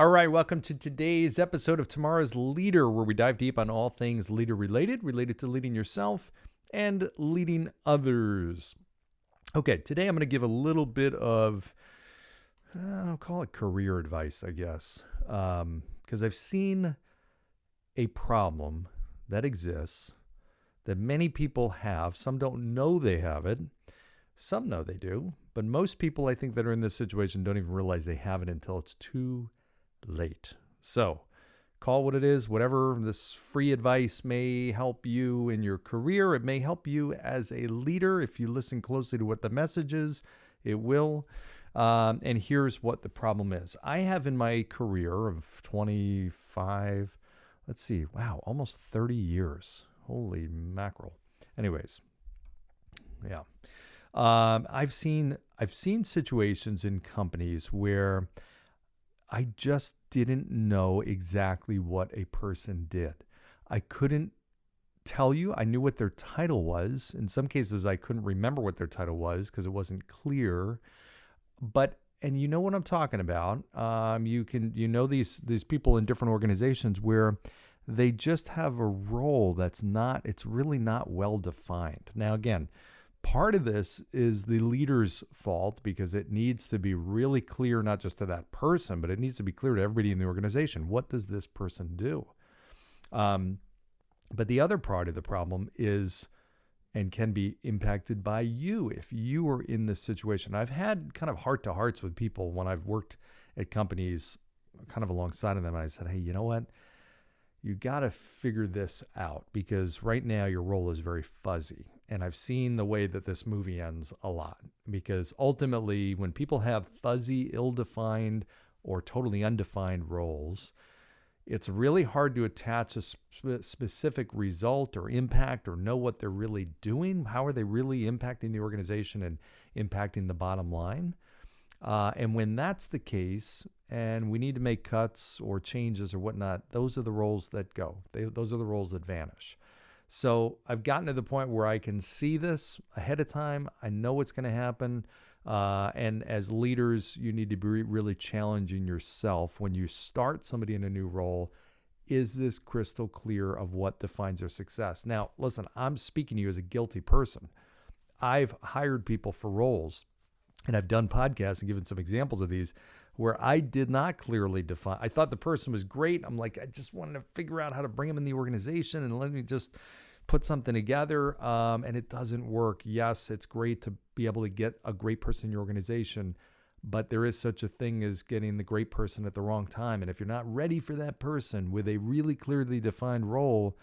All right, welcome to today's episode of Tomorrow's Leader, where we dive deep on all things leader related to leading yourself and leading others. Okay, today I'm going to give a little bit of, I'll call it career advice, I guess, because I've seen a problem that exists that many people have. Some don't know they have it. Some know they do. But most people, I think, that are in this situation don't even realize they have it until it's too late. So call what it is, whatever. This free advice may help you in your career. It may help you as a leader. If you listen closely to what the message is, it will. And here's what the problem is. I have in my career of 25, almost 30 years. Holy mackerel. Anyways, yeah. I've seen situations in companies where I just didn't know exactly what a person did. I couldn't tell you. I knew what their title was. In some cases, I couldn't remember what their title was because it wasn't clear. And you know what I'm talking about. These people in different organizations where they just have a role it's really not well defined. Now, again, part of this is the leader's fault because it needs to be really clear, not just to that person, but it needs to be clear to everybody in the organization. What does this person do? But the other part of the problem is, and can be impacted by you if you are in this situation. I've had kind of heart-to-hearts with people when I've worked at companies kind of alongside of them. And I said, hey, you know what? You got to figure this out because right now your role is very fuzzy. And I've seen the way that this movie ends a lot because ultimately when people have fuzzy, ill-defined, or totally undefined roles, it's really hard to attach a specific result or impact or know what they're really doing. How are they really impacting the organization and impacting the bottom line? And when that's the case, and we need to make cuts or changes or whatnot, those are the roles that go. Those are the roles that vanish. So I've gotten to the point where I can see this ahead of time. I know what's going to happen. And as leaders, you need to be really challenging yourself when you start somebody in a new role. Is this crystal clear of what defines their success? Now, listen, I'm speaking to you as a guilty person. I've hired people for roles, and I've done podcasts and given some examples of these where I did not clearly define. I thought the person was great. I'm like, I just wanted to figure out how to bring them in the organization and let me just put something together. And it doesn't work. Yes, it's great to be able to get a great person in your organization, but there is such a thing as getting the great person at the wrong time. And if you're not ready for that person with a really clearly defined role,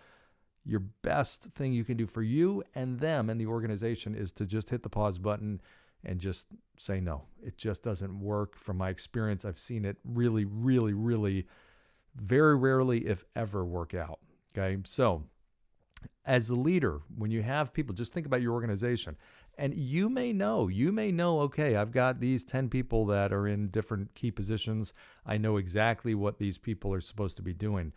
your best thing you can do for you and them and the organization is to just hit the pause button and just say no. It just doesn't work. From my experience, I've seen it really, really, really very rarely, if ever, work out. Okay. So as a leader, when you have people, just think about your organization. And you may know, okay, I've got these 10 people that are in different key positions. I know exactly what these people are supposed to be doing.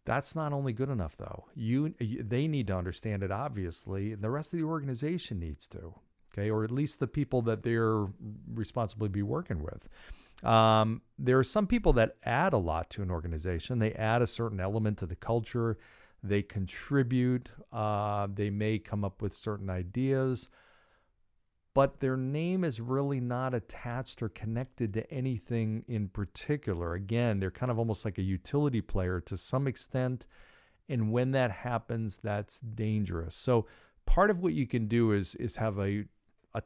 That's not only good enough, though. They need to understand it, obviously. And the rest of the organization needs to. Okay, or at least the people that they're responsibly be working with. There are some people that add a lot to an organization. They add a certain element to the culture. They contribute. They may come up with certain ideas, but their name is really not attached or connected to anything in particular. Again, they're kind of almost like a utility player to some extent. And when that happens, that's dangerous. So part of what you can do is have a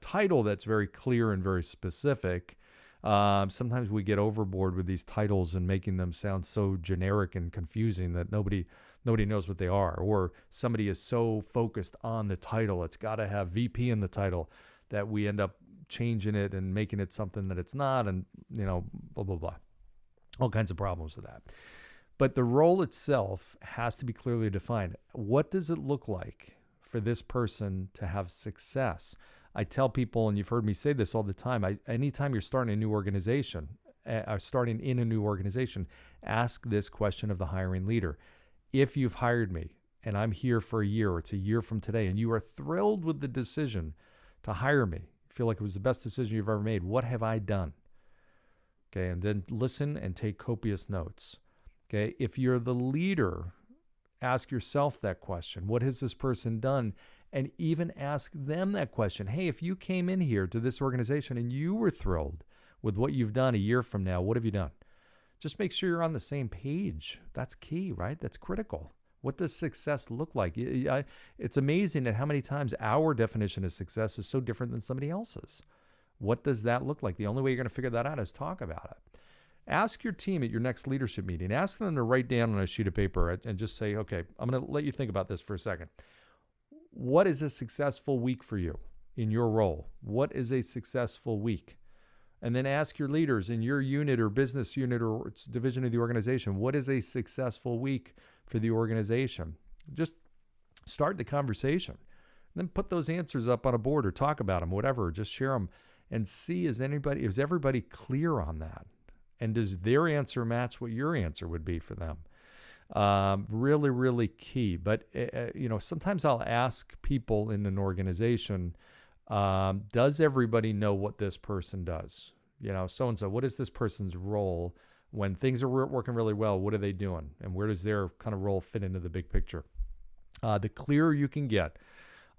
title that's very clear and very specific. Sometimes we get overboard with these titles and making them sound so generic and confusing that nobody knows what they are. Or somebody is so focused on the title, it's got to have VP in the title, that we end up changing it and making it something that it's not, and blah, blah, blah. All kinds of problems with that. But the role itself has to be clearly defined. What does it look like for this person to have success? I tell people, and you've heard me say this all the time, anytime you're starting a new organization, starting in a new organization, ask this question of the hiring leader. If you've hired me and I'm here for a year, or it's a year from today, and you are thrilled with the decision to hire me, feel like it was the best decision you've ever made, what have I done? Okay. And then listen and take copious notes. Okay. If you're the leader, ask yourself that question. What has this person done? And even ask them that question. Hey, if you came in here to this organization and you were thrilled with what you've done a year from now, what have you done? Just make sure you're on the same page. That's key, right? That's critical. What does success look like? It's amazing at how many times our definition of success is so different than somebody else's. What does that look like? The only way you're going to figure that out is talk about it. Ask your team at your next leadership meeting. Ask them to write down on a sheet of paper and just say, okay, I'm going to let you think about this for a second. What is a successful week for you in your role? What is a successful week? And then ask your leaders in your unit or business unit or division of the organization, what is a successful week for the organization? Just start the conversation. Then put those answers up on a board or talk about them, whatever, just share them and see is everybody clear on that? And does their answer match what your answer would be for them? Really, really key. But, sometimes I'll ask people in an organization, does everybody know what this person does? So-and-so, what is this person's role? When things are working really well, what are they doing? And where does their kind of role fit into the big picture? The clearer you can get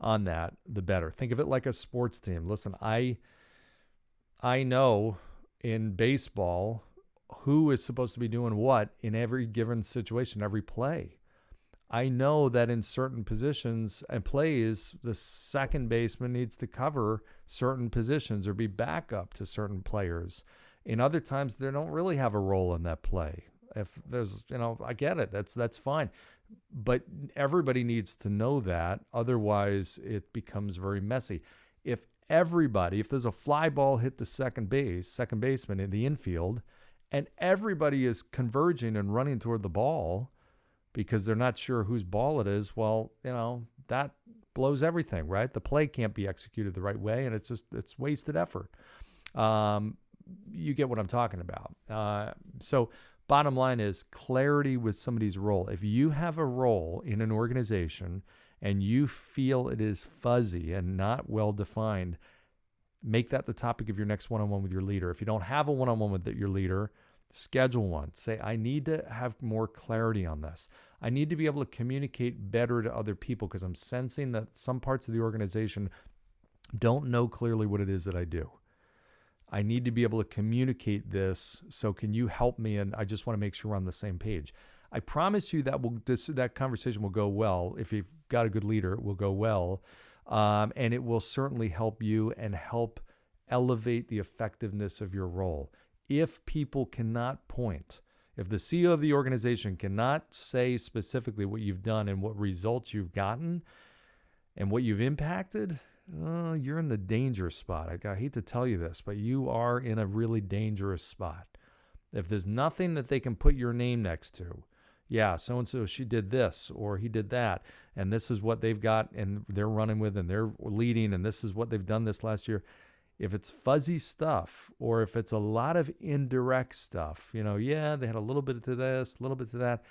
on that, the better. Think of it like a sports team. Listen, I know in baseball who is supposed to be doing what in every given situation, every play. I know that in certain positions and plays, the second baseman needs to cover certain positions or be backup to certain players. In other times, they don't really have a role in that play. If there's, I get it. That's fine. But everybody needs to know that. Otherwise, it becomes very messy. If there's a fly ball hit to second baseman in the infield, and everybody is converging and running toward the ball because they're not sure whose ball it is, well, that blows everything, right? The play can't be executed the right way, and it's wasted effort. You get what I'm talking about. So bottom line is clarity with somebody's role. If you have a role in an organization and you feel it is fuzzy and not well defined, make that the topic of your next one-on-one with your leader. If you don't have a one-on-one with your leader, schedule one. Say, I need to have more clarity on this. I need to be able to communicate better to other people because I'm sensing that some parts of the organization don't know clearly what it is that I do. I need to be able to communicate this. So can you help me? And I just want to make sure we're on the same page. I promise you that conversation will go well. If you've got a good leader, it will go well. And it will certainly help you and help elevate the effectiveness of your role. If people cannot point, if the CEO of the organization cannot say specifically what you've done and what results you've gotten and what you've impacted, you're in the dangerous spot. I hate to tell you this, but you are in a really dangerous spot. If there's nothing that they can put your name next to, yeah, so-and-so, she did this or he did that, and this is what they've got and they're running with and they're leading and this is what they've done this last year. If it's fuzzy stuff or if it's a lot of indirect stuff, they had a little bit to this, a little bit to that.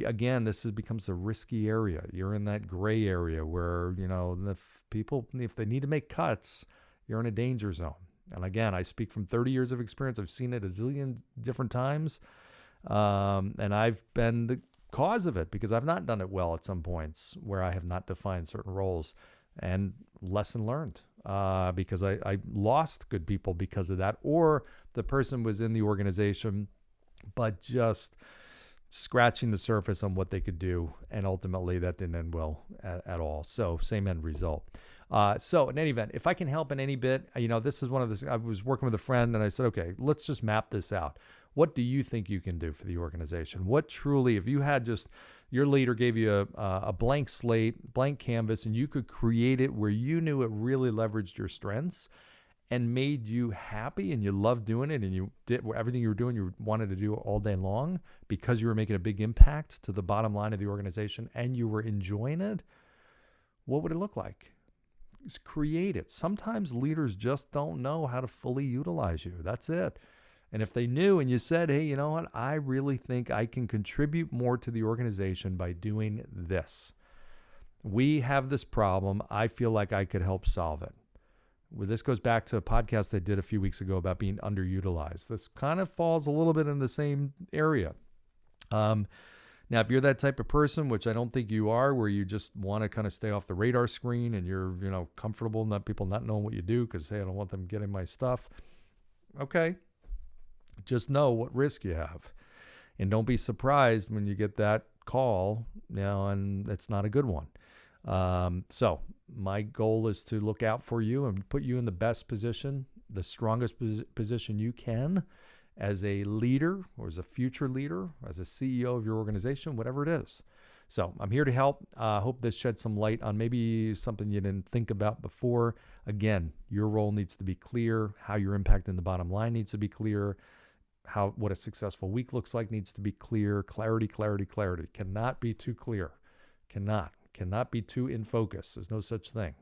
Again, becomes a risky area. You're in that gray area where, the people, if they need to make cuts, you're in a danger zone. And again, I speak from 30 years of experience. I've seen it a zillion different times. And I've been the cause of it because I've not done it well at some points where I have not defined certain roles. And lesson learned, because I lost good people because of that, or the person was in the organization, but just scratching the surface on what they could do. And ultimately that didn't end well at all. So same end result. So in any event, if I can help in any bit, this is one of the, I was working with a friend and I said, okay, let's just map this out. What do you think you can do for the organization? What truly, if you had just, your leader gave you a blank slate, blank canvas, and you could create it where you knew it really leveraged your strengths and made you happy and you loved doing it and you did everything you were doing, you wanted to do all day long because you were making a big impact to the bottom line of the organization and you were enjoying it, what would it look like? Just create it. Sometimes leaders just don't know how to fully utilize you. That's it. And if they knew and you said, hey, you know what? I really think I can contribute more to the organization by doing this. We have this problem. I feel like I could help solve it. this goes back to a podcast I did a few weeks ago about being underutilized. This kind of falls a little bit in the same area. Now, if you're that type of person, which I don't think you are, where you just want to kind of stay off the radar screen and you're, comfortable, not people not knowing what you do because, hey, I don't want them getting my stuff. Okay. Just know what risk you have. And don't be surprised when you get that call, and it's not a good one. So my goal is to look out for you and put you in the best position, the strongest position you can, as a leader or as a future leader, as a CEO of your organization, whatever it is. So I'm here to help. Hope this sheds some light on maybe something you didn't think about before. Again, your role needs to be clear. How you're impacting the bottom line needs to be clear. What a successful week looks like needs to be clear. Clarity, clarity, clarity. Cannot be too clear. Cannot be too in focus. There's no such thing.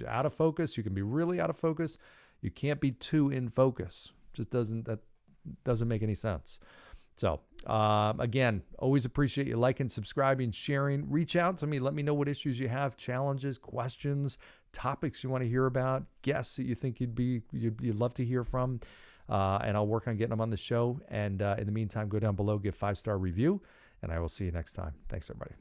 Out of focus, you can be really out of focus. You can't be too in focus. That doesn't make any sense. So again, always appreciate you liking, subscribing, sharing. Reach out to me. Let me know what issues you have, challenges, questions, topics you want to hear about, guests that you think you'd love to hear from. And I'll work on getting them on the show. And in the meantime, go down below, give 5-star review, and I will see you next time. Thanks, everybody.